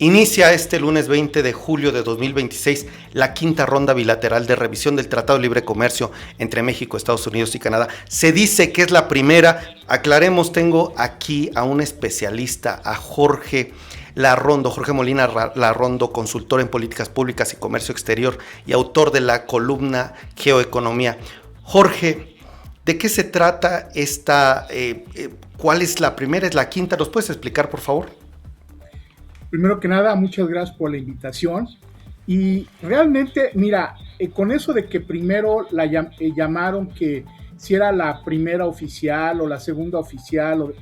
Inicia este lunes 20 de julio de 2026 la quinta ronda bilateral de revisión del Tratado de Libre Comercio entre México, Estados Unidos y Canadá. Se dice que es la primera. Aclaremos, tengo aquí a un especialista, a Jorge Larrondo, Jorge Molina Larrondo, consultor en políticas públicas y comercio exterior y autor de la columna Geoeconomía. Jorge, ¿de qué se trata esta? ¿Cuál es la primera? ¿Es la quinta? ¿Nos puedes explicar, por favor? Primero que nada, muchas gracias por la invitación. Y realmente, mira, con eso de que primero la llamaron que si era la primera oficial o la segunda oficial,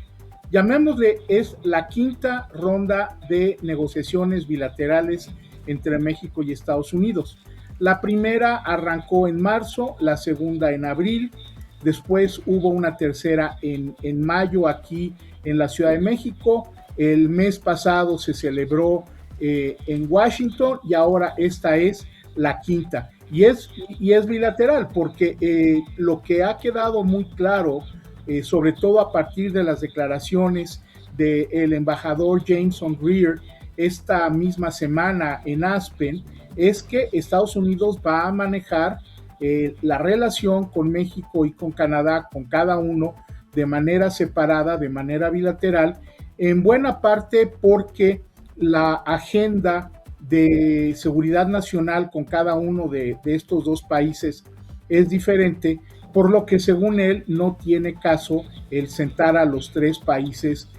llamémosle, es la quinta ronda de negociaciones bilaterales entre México y Estados Unidos. La primera arrancó en marzo, la segunda en abril, después hubo una tercera en mayo aquí en la Ciudad de México. El mes pasado se celebró en Washington y ahora esta es la quinta. Y es bilateral porque lo que ha quedado muy claro, sobre todo a partir de las declaraciones del embajador Jameson Greer esta misma semana en Aspen, es que Estados Unidos va a manejar la relación con México y con Canadá, con cada uno, de manera separada, de manera bilateral, en buena parte porque la agenda de seguridad nacional con cada uno de estos dos países es diferente, por lo que según él no tiene caso el sentar a los tres países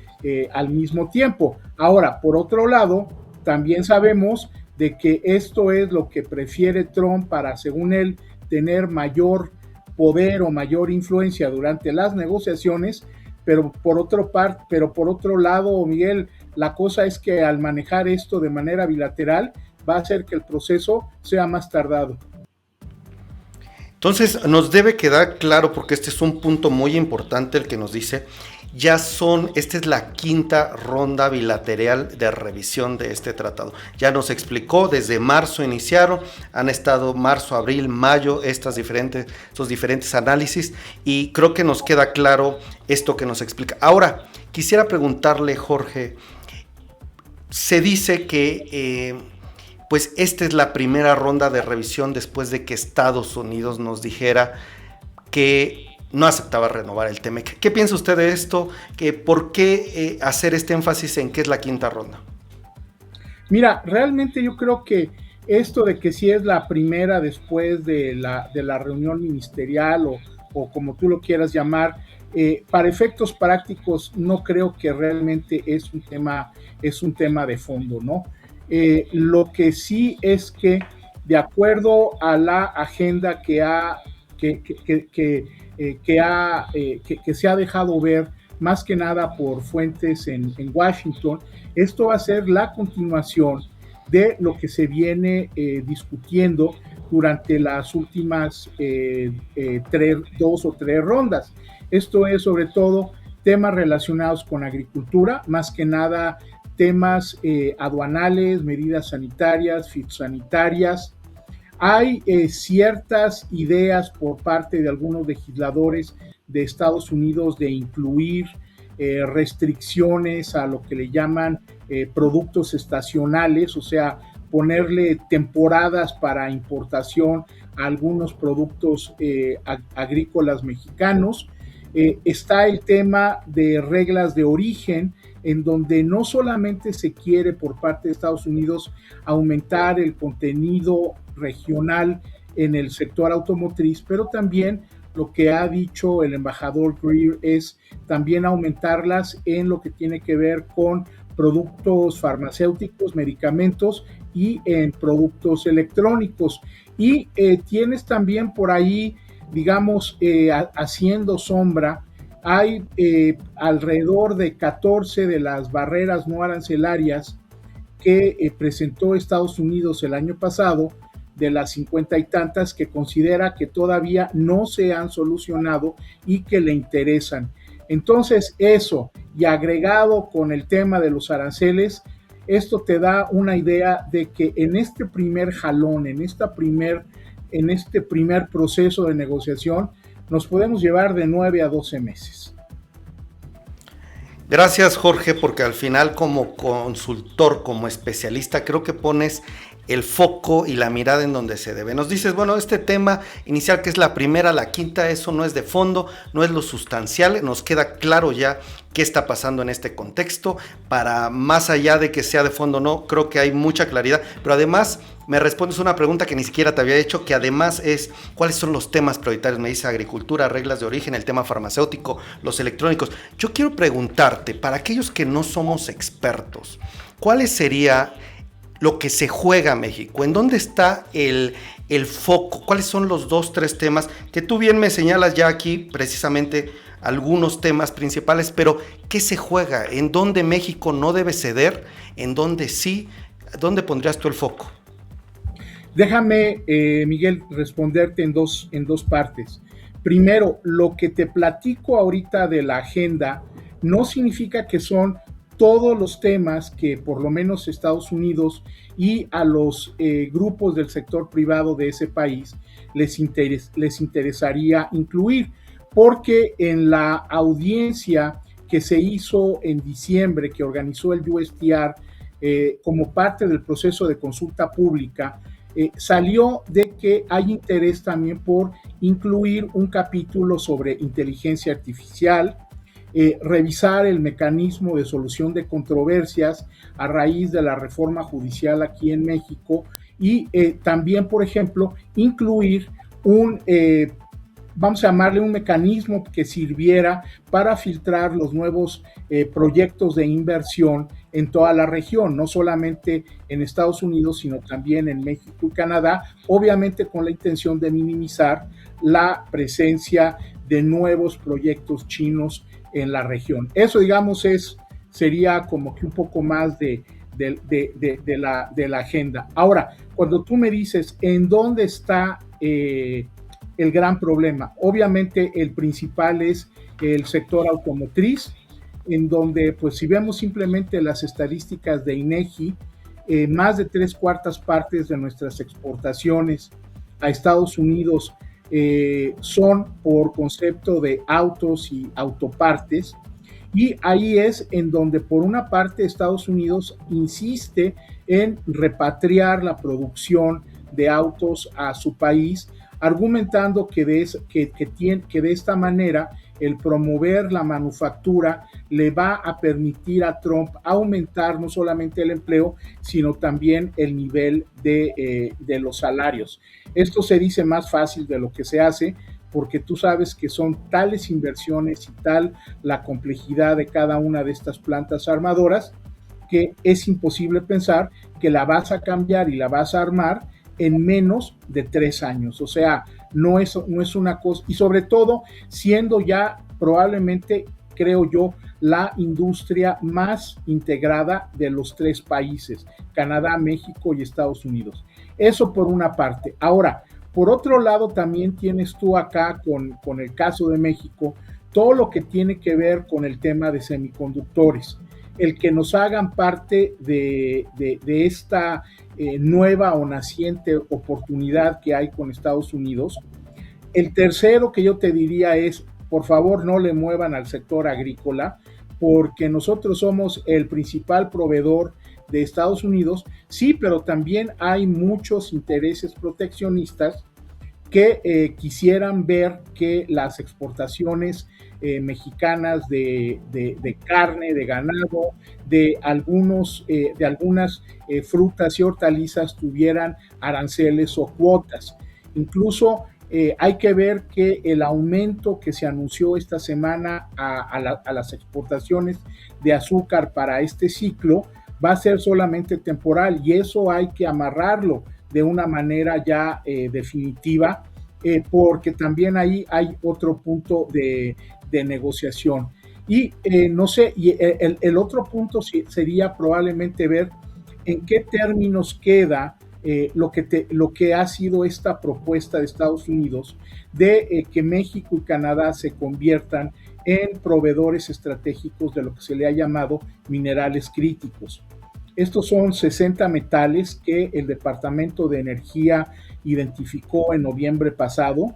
al mismo tiempo. Ahora, por otro lado, también sabemos de que esto es lo que prefiere Trump para, según él, tener mayor poder o mayor influencia durante las negociaciones. Pero por otro lado, Miguel, la cosa es que al manejar esto de manera bilateral va a hacer que el proceso sea más tardado. Entonces nos debe quedar claro, porque este es un punto muy importante el que nos dice, esta es la quinta ronda bilateral de revisión de este tratado. Ya nos explicó, desde marzo iniciaron, han estado marzo, abril, mayo, estos diferentes análisis, y creo que nos queda claro esto que nos explica. Ahora, quisiera preguntarle, Jorge, se dice que pues esta es la primera ronda de revisión después de que Estados Unidos nos dijera que no aceptaba renovar el TEMEC. ¿Qué piensa usted de esto? ¿Por qué hacer este énfasis en que es la quinta ronda? Mira, realmente yo creo que esto de que si es la primera después de la reunión ministerial o como tú lo quieras llamar, para efectos prácticos no creo que realmente es un tema de fondo, ¿no? Lo que sí es que de acuerdo a la agenda que se ha dejado ver más que nada por fuentes en Washington, esto va a ser la continuación de lo que se viene discutiendo durante las últimas 2 o 3 rondas. Esto es sobre todo temas relacionados con agricultura, más que nada temas aduanales, medidas sanitarias, fitosanitarias. Hay ciertas ideas por parte de algunos legisladores de Estados Unidos de incluir restricciones a lo que le llaman productos estacionales, o sea, ponerle temporadas para importación a algunos productos agrícolas mexicanos. Está el tema de reglas de origen, en donde no solamente se quiere por parte de Estados Unidos aumentar el contenido regional en el sector automotriz, pero también lo que ha dicho el embajador Greer es también aumentarlas en lo que tiene que ver con productos farmacéuticos, medicamentos y en productos electrónicos. Y tienes también por ahí, digamos, haciendo sombra, hay alrededor de 14 de las barreras no arancelarias que presentó Estados Unidos el año pasado, de las 50 y tantas que considera que todavía no se han solucionado y que le interesan. Entonces eso, y agregado con el tema de los aranceles, esto te da una idea de que en este primer jalón, en este primer proceso de negociación, nos podemos llevar de 9 a 12 meses. Gracias, Jorge, porque al final como consultor, como especialista, creo que pones el foco y la mirada en donde se debe. Nos dices, bueno, este tema inicial que es la primera, la quinta, eso no es de fondo, no es lo sustancial, nos queda claro ya qué está pasando en este contexto, para más allá de que sea de fondo o no, creo que hay mucha claridad, pero además me respondes una pregunta que ni siquiera te había hecho, que además es, ¿cuáles son los temas prioritarios? Me dice agricultura, reglas de origen, el tema farmacéutico, los electrónicos. Yo quiero preguntarte, para aquellos que no somos expertos, ¿cuál sería lo que se juega México? ¿En dónde está el foco? ¿Cuáles son los 2, 3 temas que tú bien me señalas ya aquí precisamente algunos temas principales, pero ¿qué se juega? ¿En dónde México no debe ceder? ¿En dónde sí? ¿Dónde pondrías tú el foco? Déjame, Miguel, responderte en dos partes. Primero, lo que te platico ahorita de la agenda no significa que son todos los temas que por lo menos Estados Unidos y a los grupos del sector privado de ese país les interesaría incluir, porque en la audiencia que se hizo en diciembre, que organizó el USTR como parte del proceso de consulta pública, salió de que hay interés también por incluir un capítulo sobre inteligencia artificial, revisar el mecanismo de solución de controversias a raíz de la reforma judicial aquí en México y también, por ejemplo, incluir vamos a llamarle un mecanismo que sirviera para filtrar los nuevos proyectos de inversión en toda la región, no solamente en Estados Unidos, sino también en México y Canadá, obviamente con la intención de minimizar la presencia de nuevos proyectos chinos en la región. Eso, digamos, sería como que un poco más de la agenda. Ahora, cuando tú me dices en dónde está el gran problema, obviamente el principal es el sector automotriz, en donde, pues, si vemos simplemente las estadísticas de INEGI, más de 3/4 partes de nuestras exportaciones a Estados Unidos son por concepto de autos y autopartes, y ahí es en donde por una parte Estados Unidos insiste en repatriar la producción de autos a su país, argumentando que de esta manera el promover la manufactura le va a permitir a Trump aumentar no solamente el empleo, sino también el nivel de los salarios. Esto se dice más fácil de lo que se hace, porque tú sabes que son tales inversiones y tal la complejidad de cada una de estas plantas armadoras, que es imposible pensar que la vas a cambiar y la vas a armar en menos de 3 años. O sea, no es una cosa, y sobre todo siendo ya probablemente, creo yo, la industria más integrada de los 3 países, Canadá, México y Estados Unidos. Eso por una parte. Ahora, por otro lado, también tienes tú acá con el caso de México, todo lo que tiene que ver con el tema de semiconductores. El que nos hagan parte de esta nueva o naciente oportunidad que hay con Estados Unidos. El tercero que yo te diría es, por favor, no le muevan al sector agrícola, porque nosotros somos el principal proveedor de Estados Unidos, sí, pero también hay muchos intereses proteccionistas que quisieran ver que las exportaciones mexicanas de carne, de ganado, de algunas frutas y hortalizas tuvieran aranceles o cuotas. Incluso hay que ver que el aumento que se anunció esta semana a las exportaciones de azúcar para este ciclo va a ser solamente temporal, y eso hay que amarrarlo de una manera ya definitiva, porque también ahí hay otro punto de negociación. Y no sé, y el otro punto sería probablemente ver en qué términos queda lo que ha sido esta propuesta de Estados Unidos de que México y Canadá se conviertan en proveedores estratégicos de lo que se le ha llamado minerales críticos. Estos son 60 metales que el Departamento de Energía identificó en noviembre pasado.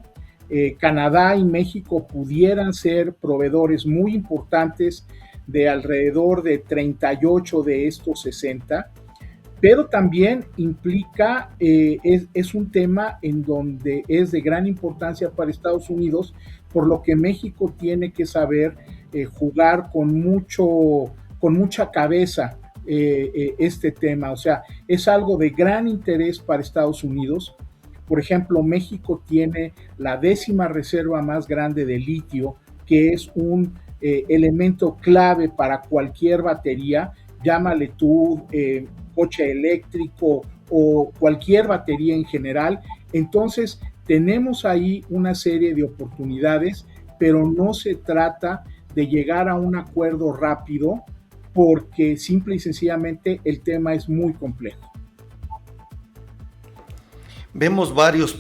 Canadá y México pudieran ser proveedores muy importantes de alrededor de 38 de estos 60, pero también implica, es un tema en donde es de gran importancia para Estados Unidos, por lo que México tiene que saber jugar con mucha cabeza este tema. O sea, es algo de gran interés para Estados Unidos. Por ejemplo, México tiene la 10ª reserva más grande de litio, que es un elemento clave para cualquier batería, llámale tú coche eléctrico o cualquier batería en general. Entonces, tenemos ahí una serie de oportunidades, pero no se trata de llegar a un acuerdo rápido, porque simple y sencillamente el tema es muy complejo. Veo varios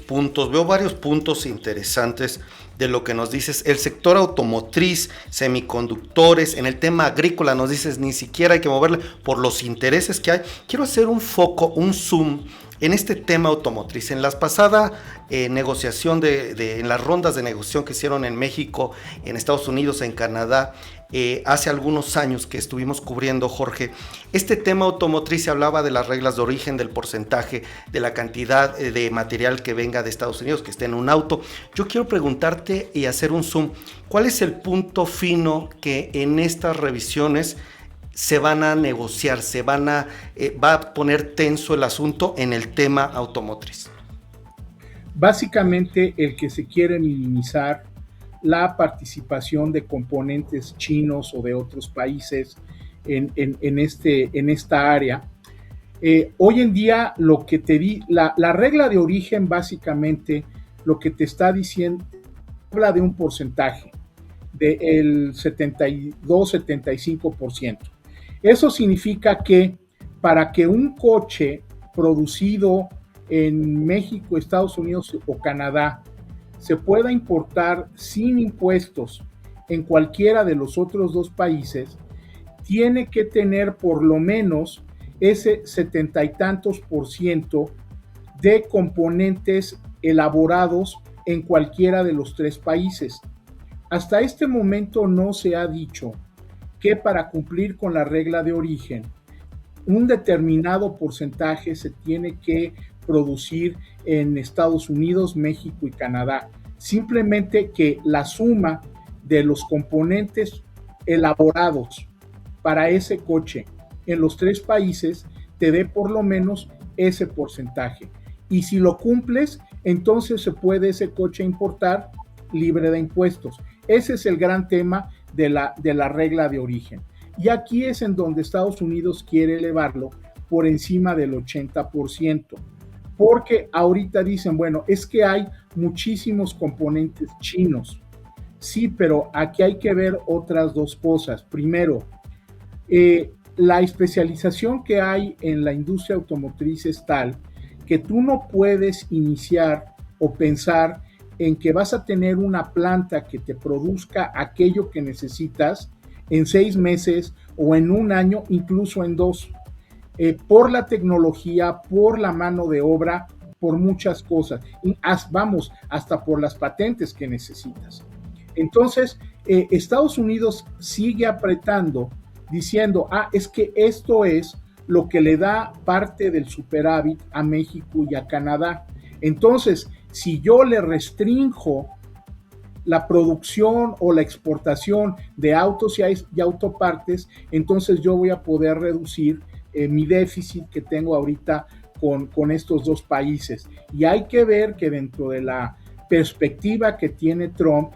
puntos interesantes de lo que nos dices. El sector automotriz, semiconductores, en el tema agrícola nos dices ni siquiera hay que moverle por los intereses que hay. Quiero hacer un foco, un zoom en este tema automotriz. En la pasada negociación en las rondas de negociación que hicieron en México, en Estados Unidos, en Canadá, hace algunos años que estuvimos cubriendo, Jorge, este tema automotriz se hablaba de las reglas de origen, del porcentaje, de la cantidad de material que venga de Estados Unidos, que esté en un auto. Yo quiero preguntarte y hacer un zoom, ¿cuál es el punto fino que en estas revisiones se van a negociar, va a poner tenso el asunto en el tema automotriz? Básicamente el que se quiere minimizar la participación de componentes chinos o de otros países en esta área. Hoy en día lo que la regla de origen básicamente lo que te está diciendo, habla de un porcentaje del 72-75%. Eso significa que para que un coche producido en México, Estados Unidos o Canadá se pueda importar sin impuestos en cualquiera de los otros dos países, tiene que tener por lo menos ese 70 y tantos % de componentes elaborados en cualquiera de los tres países. Hasta este momento no se ha dicho que para cumplir con la regla de origen, un determinado porcentaje se tiene que producir en Estados Unidos, México y Canadá. Simplemente que la suma de los componentes elaborados para ese coche en los tres países te dé por lo menos ese porcentaje. Y si lo cumples, entonces se puede ese coche importar libre de impuestos. Ese es el gran tema de la regla de origen. Y aquí es en donde Estados Unidos quiere elevarlo por encima del 80%. Porque ahorita dicen, bueno, es que hay muchísimos componentes chinos. Sí, pero aquí hay que ver otras dos cosas. Primero, la especialización que hay en la industria automotriz es tal que tú no puedes iniciar o pensar en que vas a tener una planta que te produzca aquello que necesitas en 6 meses o en 1 año, incluso en 2, por la tecnología, por la mano de obra, por muchas cosas, y hasta por las patentes que necesitas. Entonces, Estados Unidos sigue apretando, diciendo, es que esto es lo que le da parte del superávit a México y a Canadá. Entonces, si yo le restrinjo la producción o la exportación de autos y autopartes, entonces yo voy a poder reducir mi déficit que tengo ahorita con estos dos países. Y hay que ver que dentro de la perspectiva que tiene Trump,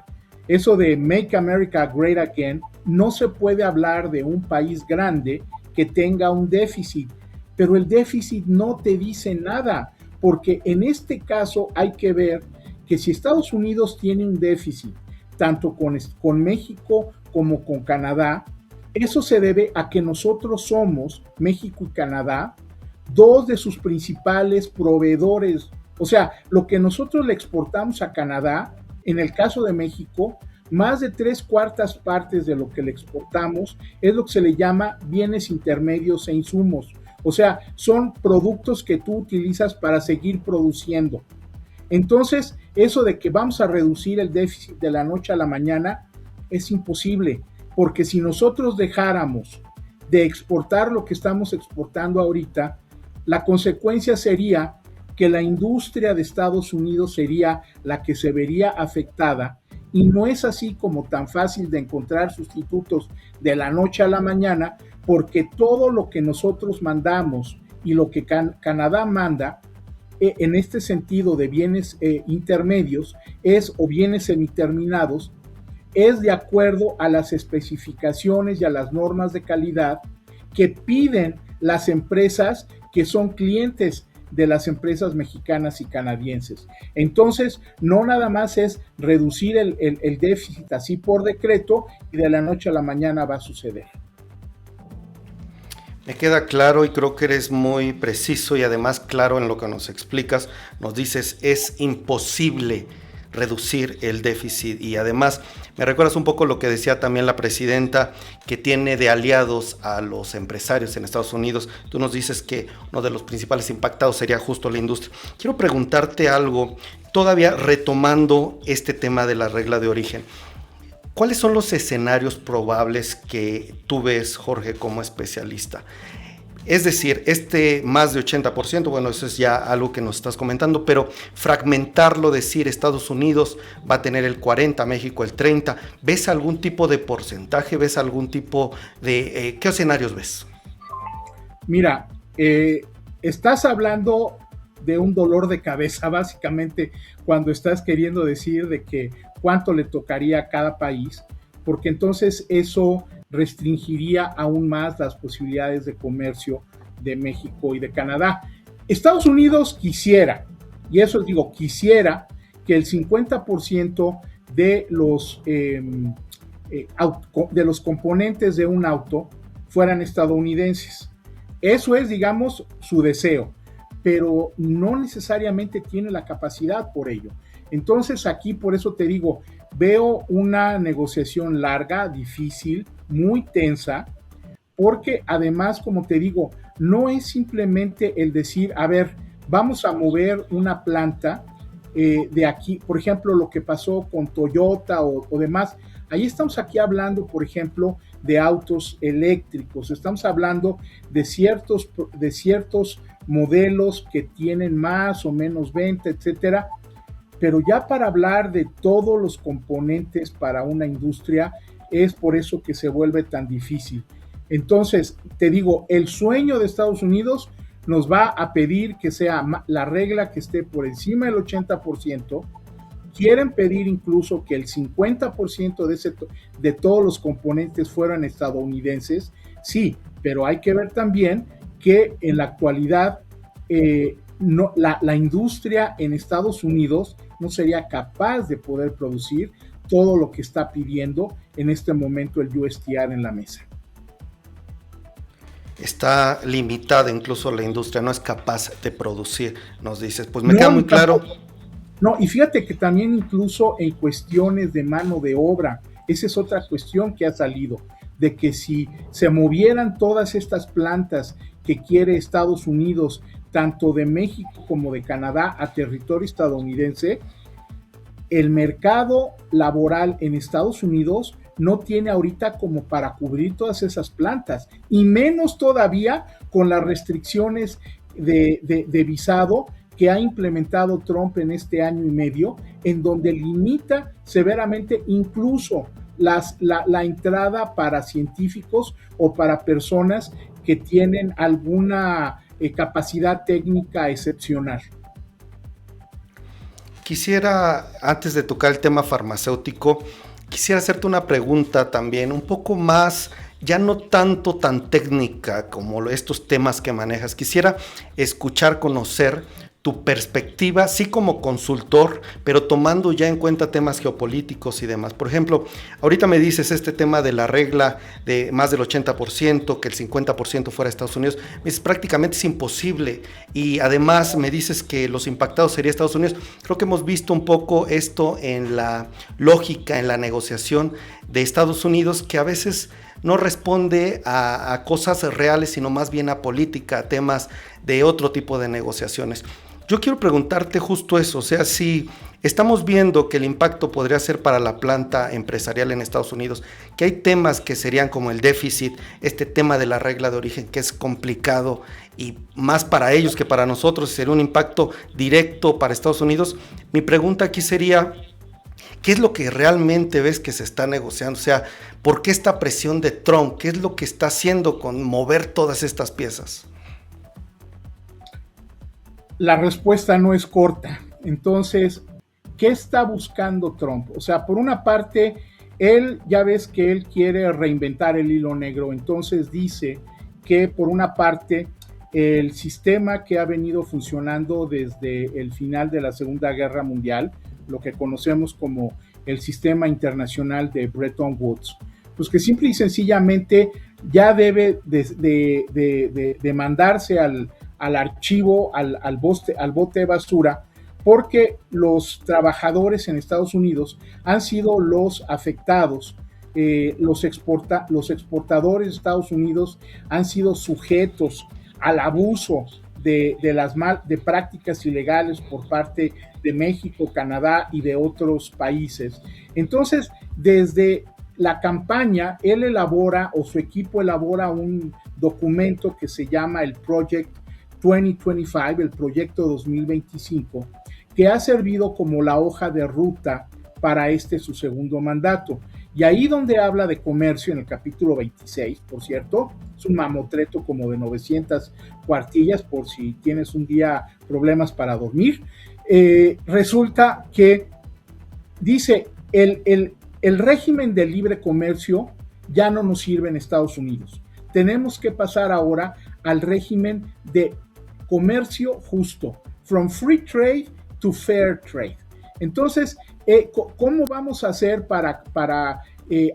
eso de Make America Great Again, no se puede hablar de un país grande que tenga un déficit, pero el déficit no te dice nada, porque en este caso hay que ver que si Estados Unidos tiene un déficit, tanto con México como con Canadá, eso se debe a que nosotros somos, México y Canadá, dos de sus principales proveedores. O sea, lo que nosotros le exportamos a Canadá, en el caso de México, más de 3/4 partes de lo que le exportamos es lo que se le llama bienes intermedios e insumos. O sea, son productos que tú utilizas para seguir produciendo. Entonces, eso de que vamos a reducir el déficit de la noche a la mañana es imposible, porque si nosotros dejáramos de exportar lo que estamos exportando ahorita, la consecuencia sería que la industria de Estados Unidos sería la que se vería afectada, y no es así como tan fácil de encontrar sustitutos de la noche a la mañana, porque todo lo que nosotros mandamos y lo que Canadá manda, en este sentido de bienes intermedios, o bienes semiterminados, es de acuerdo a las especificaciones y a las normas de calidad que piden las empresas que son clientes de las empresas mexicanas y canadienses. Entonces, no nada más es reducir el déficit así por decreto y de la noche a la mañana va a suceder. Me queda claro y creo que eres muy preciso y además claro en lo que nos explicas. Nos dices, es imposible reducir el déficit, y además me recuerdas un poco lo que decía también la presidenta, que tiene de aliados a los empresarios en Estados Unidos. Tú nos dices que uno de los principales impactados sería justo la industria. Quiero preguntarte algo, todavía retomando este tema de la regla de origen. ¿Cuáles son los escenarios probables que tú ves, Jorge, como especialista? Es decir, más de 80%, bueno, eso es ya algo que nos estás comentando, pero fragmentarlo, decir Estados Unidos va a tener el 40%, México el 30%, ¿ves algún tipo de porcentaje? ¿Ves algún tipo de... qué escenarios ves? Mira, estás hablando de un dolor de cabeza, básicamente, cuando estás queriendo decir de que cuánto le tocaría a cada país, porque entonces eso restringiría aún más las posibilidades de comercio de México y de Canadá. Estados Unidos quisiera, y eso digo, quisiera que el 50% de los componentes de un auto fueran estadounidenses. Eso es, digamos, su deseo, pero no necesariamente tiene la capacidad por ello. Entonces aquí, por eso te digo, veo una negociación larga, difícil, muy tensa, porque además, como te digo, no es simplemente el decir, a ver, vamos a mover una planta de aquí, por ejemplo, lo que pasó con Toyota o demás. Ahí estamos aquí hablando, por ejemplo, de autos eléctricos, estamos hablando de ciertos modelos que tienen más o menos venta, etcétera. Pero ya para hablar de todos los componentes para una industria, es por eso que se vuelve tan difícil. Entonces, te digo, el sueño de Estados Unidos nos va a pedir que sea la regla que esté por encima del 80%. Quieren pedir incluso que el 50% de todos los componentes fueran estadounidenses. Sí, pero hay que ver también que en la actualidad la industria en Estados Unidos no sería capaz de poder producir todo lo que está pidiendo en este momento el USTR en la mesa. Está limitada, incluso la industria no es capaz de producir, nos dices. Pues me queda muy claro. No, y fíjate que también incluso en cuestiones de mano de obra, esa es otra cuestión que ha salido, de que si se movieran todas estas plantas que quiere Estados Unidos, tanto de México como de Canadá, a territorio estadounidense, el mercado laboral en Estados Unidos no tiene ahorita como para cubrir todas esas plantas, y menos todavía con las restricciones de visado que ha implementado Trump en este año y medio, en donde limita severamente incluso la entrada para científicos o para personas que tienen alguna capacidad técnica excepcional. Quisiera, antes de tocar el tema farmacéutico, quisiera hacerte una pregunta también, un poco más, ya no tanto tan técnica como estos temas que manejas. Quisiera escuchar, conocer tu perspectiva, sí como consultor, pero tomando ya en cuenta temas geopolíticos y demás. Por ejemplo, ahorita me dices este tema de la regla de más del 80%, que el 50% fuera Estados Unidos. Me dices, prácticamente es imposible, y además me dices que los impactados sería Estados Unidos. Creo que hemos visto un poco esto en la lógica, en la negociación de Estados Unidos, que a veces no responde a cosas reales, sino más bien a política, a temas de otro tipo de negociaciones. Yo quiero preguntarte justo eso, o sea, si estamos viendo que el impacto podría ser para la planta empresarial en Estados Unidos, que hay temas que serían como el déficit, este tema de la regla de origen que es complicado y más para ellos que para nosotros, sería un impacto directo para Estados Unidos. Mi pregunta aquí sería, ¿qué es lo que realmente ves que se está negociando? O sea, ¿por qué esta presión de Trump? ¿Qué es lo que está haciendo con mover todas estas piezas? La respuesta no es corta. Entonces, ¿qué está buscando Trump? O sea, por una parte, él, ya ves que él quiere reinventar el hilo negro, entonces dice que por una parte, el sistema que ha venido funcionando desde el final de la Segunda Guerra Mundial, lo que conocemos como el sistema internacional de Bretton Woods, pues que simple y sencillamente ya debe de mandarse al archivo, al bote de basura, porque los trabajadores en Estados Unidos han sido los afectados. Los exportadores de Estados Unidos han sido sujetos al abuso de prácticas ilegales por parte de México, Canadá y de otros países. Entonces, desde la campaña, él elabora o su equipo elabora un documento que se llama el Project 2025, el proyecto 2025, que ha servido como la hoja de ruta para su segundo mandato. Y ahí donde habla de comercio, en el capítulo 26, por cierto, es un mamotreto como de 900 cuartillas, por si tienes un día problemas para dormir, resulta que dice, el régimen de libre comercio ya no nos sirve en Estados Unidos. Tenemos que pasar ahora al régimen de comercio justo, from free trade to fair trade. Entonces, ¿cómo vamos a hacer para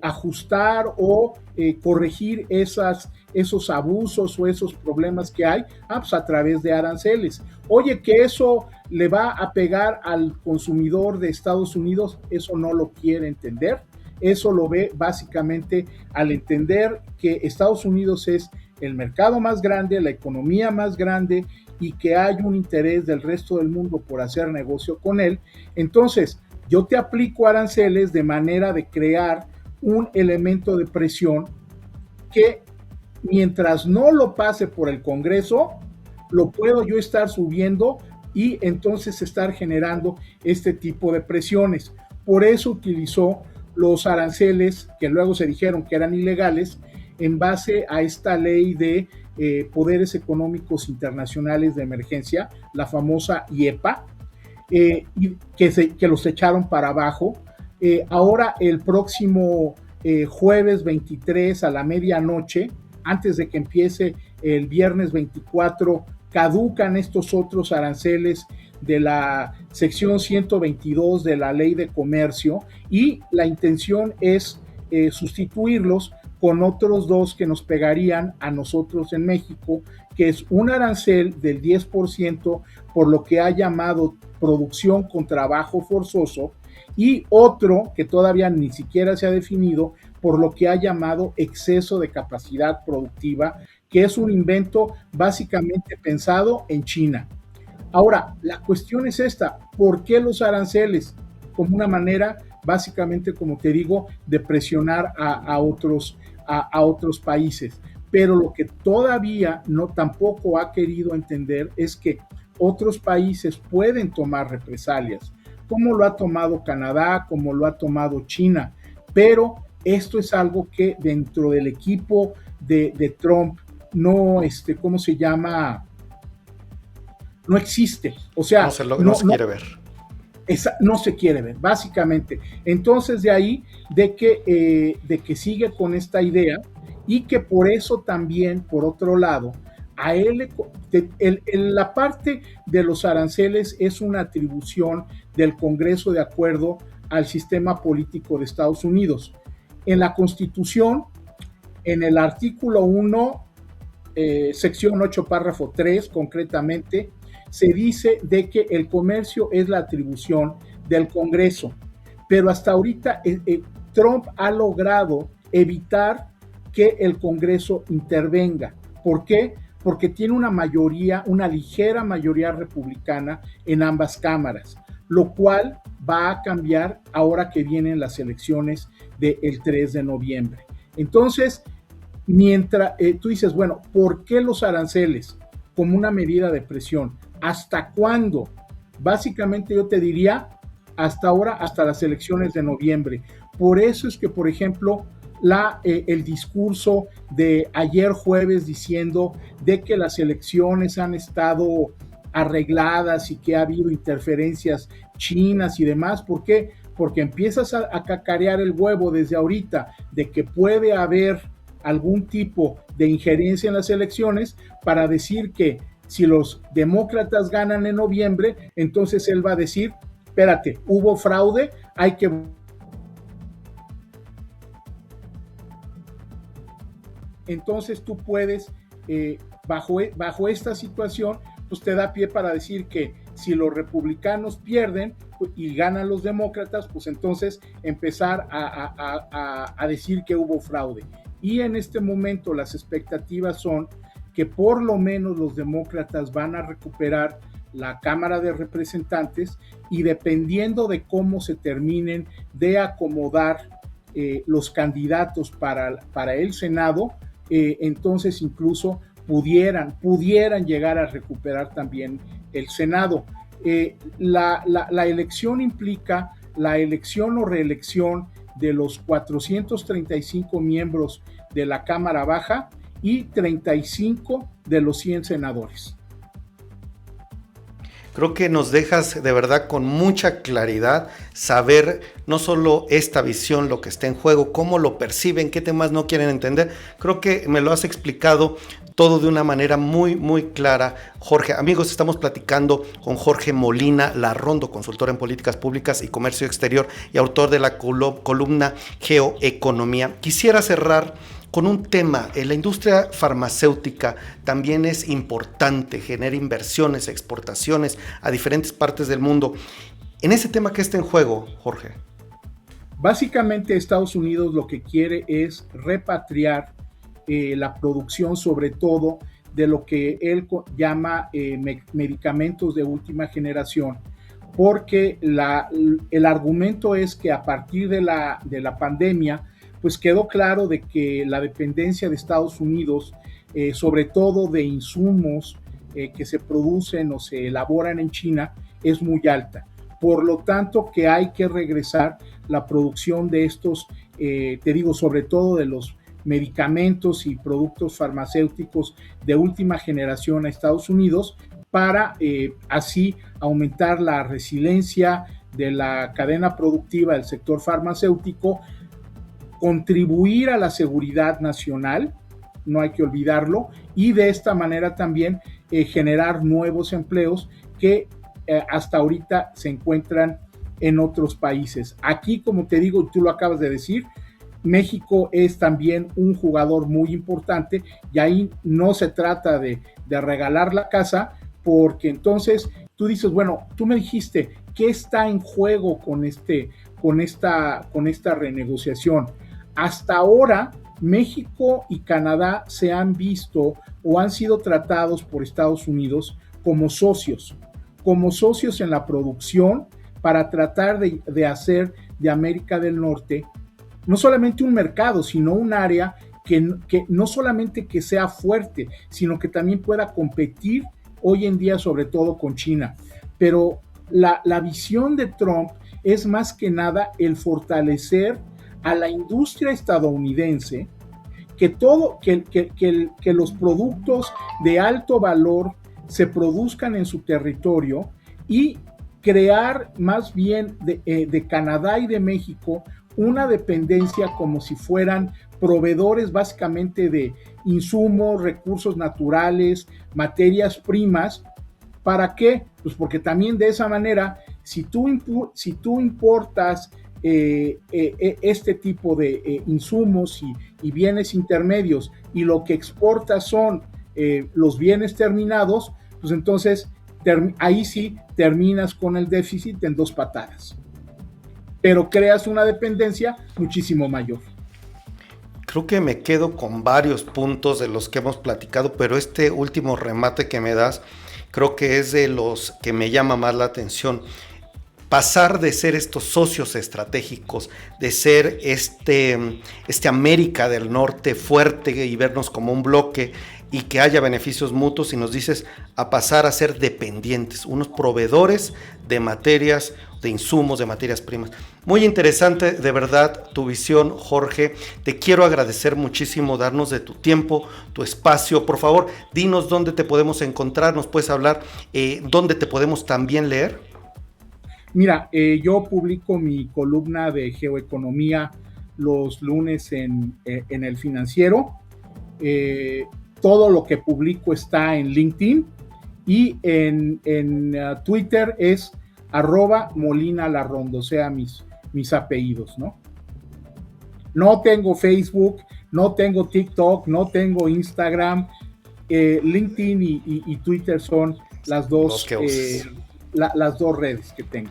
ajustar o corregir esos abusos o esos problemas que hay? Pues a través de aranceles. Oye, que eso le va a pegar al consumidor de Estados Unidos, eso no lo quiere entender. Eso lo ve básicamente al entender que Estados Unidos es el mercado más grande, la economía más grande y que hay un interés del resto del mundo por hacer negocio con él. Entonces, yo te aplico aranceles de manera de crear un elemento de presión que mientras no lo pase por el Congreso, lo puedo yo estar subiendo y entonces estar generando este tipo de presiones. Por eso utilizó los aranceles que luego se dijeron que eran ilegales en base a esta ley de poderes económicos internacionales de emergencia, la famosa IEPA, y que los echaron para abajo. Ahora el próximo jueves 23 a la medianoche, antes de que empiece el viernes 24, caducan estos otros aranceles de la sección 122 de la Ley de Comercio y la intención es sustituirlos con otros dos que nos pegarían a nosotros en México, que es un arancel del 10% por lo que ha llamado producción con trabajo forzoso y otro que todavía ni siquiera se ha definido por lo que ha llamado exceso de capacidad productiva, que es un invento básicamente pensado en China. Ahora, la cuestión es esta, ¿por qué los aranceles? Como una manera, básicamente, como te digo, de presionar a otros países. Pero lo que todavía tampoco ha querido entender es que otros países pueden tomar represalias, como lo ha tomado Canadá, como lo ha tomado China, pero esto es algo que dentro del equipo de Trump no, ¿cómo se llama? No existe, o sea, no se quiere ver. No se quiere ver, básicamente. Entonces, de ahí, de que sigue con esta idea y que por eso también, por otro lado, a él, la parte de los aranceles es una atribución del Congreso de acuerdo al sistema político de Estados Unidos. En la Constitución, en el artículo 1, sección 8, párrafo 3, concretamente, se dice de que el comercio es la atribución del Congreso, pero hasta ahorita Trump ha logrado evitar que el Congreso intervenga. ¿Por qué? porque tiene una mayoría, una ligera mayoría republicana en ambas cámaras, lo cual va a cambiar ahora que vienen las elecciones del 3 de noviembre. Entonces, mientras tú dices, bueno, ¿por qué los aranceles como una medida de presión? ¿Hasta cuándo? Básicamente yo te diría, hasta ahora, hasta las elecciones de noviembre. Por eso es que, por ejemplo, el discurso de ayer jueves diciendo de que las elecciones han estado arregladas y que ha habido interferencias chinas y demás. ¿Por qué? Porque empiezas a cacarear el huevo desde ahorita de que puede haber algún tipo de injerencia en las elecciones para decir que si los demócratas ganan en noviembre, entonces él va a decir, espérate, hubo fraude, hay que... Entonces tú puedes, bajo esta situación, pues te da pie para decir que si los republicanos pierden y ganan los demócratas, pues entonces empezar a decir que hubo fraude. Y en este momento las expectativas son que por lo menos los demócratas van a recuperar la Cámara de Representantes y dependiendo de cómo se terminen de acomodar los candidatos para el Senado, entonces incluso pudieran llegar a recuperar también el Senado. La elección implica la elección o reelección de los 435 miembros de la Cámara Baja y 35 de los 100 senadores. Creo que nos dejas de verdad con mucha claridad saber no solo esta visión, lo que está en juego, cómo lo perciben, qué temas no quieren entender. Creo que me lo has explicado todo de una manera muy, muy clara, Jorge. Amigos, estamos platicando con Jorge Molina Larrondo, consultor en políticas públicas y comercio exterior y autor de la columna Geoeconomía. Quisiera cerrar con un tema. La industria farmacéutica también es importante, genera inversiones, exportaciones a diferentes partes del mundo. En ese tema, ¿qué está en juego, Jorge? Básicamente Estados Unidos lo que quiere es repatriar la producción, sobre todo de lo que él llama medicamentos de última generación, porque el argumento es que a partir de la pandemia, pues quedó claro de que la dependencia de Estados Unidos, sobre todo de insumos que se producen o se elaboran en China, es muy alta. Por lo tanto, que hay que regresar la producción de estos, te digo, sobre todo de los medicamentos y productos farmacéuticos de última generación a Estados Unidos para así aumentar la resiliencia de la cadena productiva del sector farmacéutico, contribuir a la seguridad nacional, no hay que olvidarlo, y de esta manera también generar nuevos empleos que hasta ahorita se encuentran en otros países. Aquí, como te digo, tú lo acabas de decir, México es también un jugador muy importante y ahí no se trata de regalar la casa, porque entonces tú dices, bueno, tú me dijiste, ¿qué está en juego con esta renegociación? Hasta ahora, México y Canadá se han visto o han sido tratados por Estados Unidos como socios en la producción para tratar de hacer de América del Norte no solamente un mercado, sino un área que no solamente que sea fuerte, sino que también pueda competir hoy en día, sobre todo con China. Pero la visión de Trump es más que nada el fortalecer a la industria estadounidense, que los productos de alto valor se produzcan en su territorio y crear más bien de Canadá y de México una dependencia como si fueran proveedores básicamente de insumos, recursos naturales, materias primas. ¿Para qué? Pues porque también de esa manera, si tú importas este tipo de insumos y bienes intermedios y lo que exportas son los bienes terminados, pues entonces ahí sí terminas con el déficit en 2 patadas, pero creas una dependencia muchísimo mayor. Creo que me quedo con varios puntos de los que hemos platicado, pero este último remate que me das, creo que es de los que me llama más la atención. Pasar de ser estos socios estratégicos, de ser este América del Norte fuerte y vernos como un bloque y que haya beneficios mutuos, y nos dices, a pasar a ser dependientes, unos proveedores de materias, de insumos, de materias primas. Muy interesante, de verdad, tu visión, Jorge. Te quiero agradecer muchísimo darnos de tu tiempo, tu espacio. Por favor, dinos dónde te podemos encontrar, nos puedes hablar, dónde te podemos también leer. Mira, yo publico mi columna de geoeconomía los lunes en El Financiero. Todo lo que publico está en LinkedIn, y en Twitter es @MolinaLarrondo, o sea, mis apellidos, ¿no? No tengo Facebook, no tengo TikTok, no tengo Instagram. LinkedIn y Twitter son las dos redes que tengo.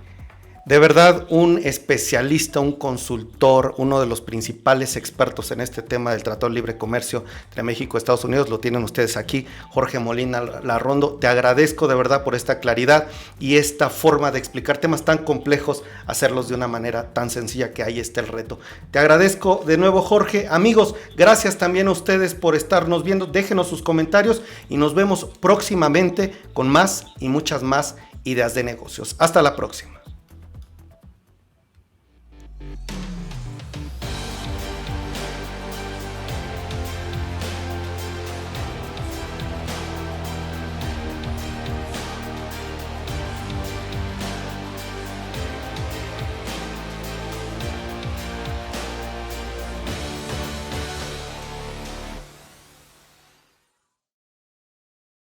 De verdad, un especialista, un consultor, uno de los principales expertos en este tema del Tratado de Libre Comercio entre México y Estados Unidos, lo tienen ustedes aquí, Jorge Molina Larrondo. Te agradezco de verdad por esta claridad y esta forma de explicar temas tan complejos, hacerlos de una manera tan sencilla, que ahí está el reto. Te agradezco de nuevo, Jorge. Amigos, gracias también a ustedes por estarnos viendo. Déjenos sus comentarios y nos vemos próximamente con más y muchas más ideas de negocios. Hasta la próxima.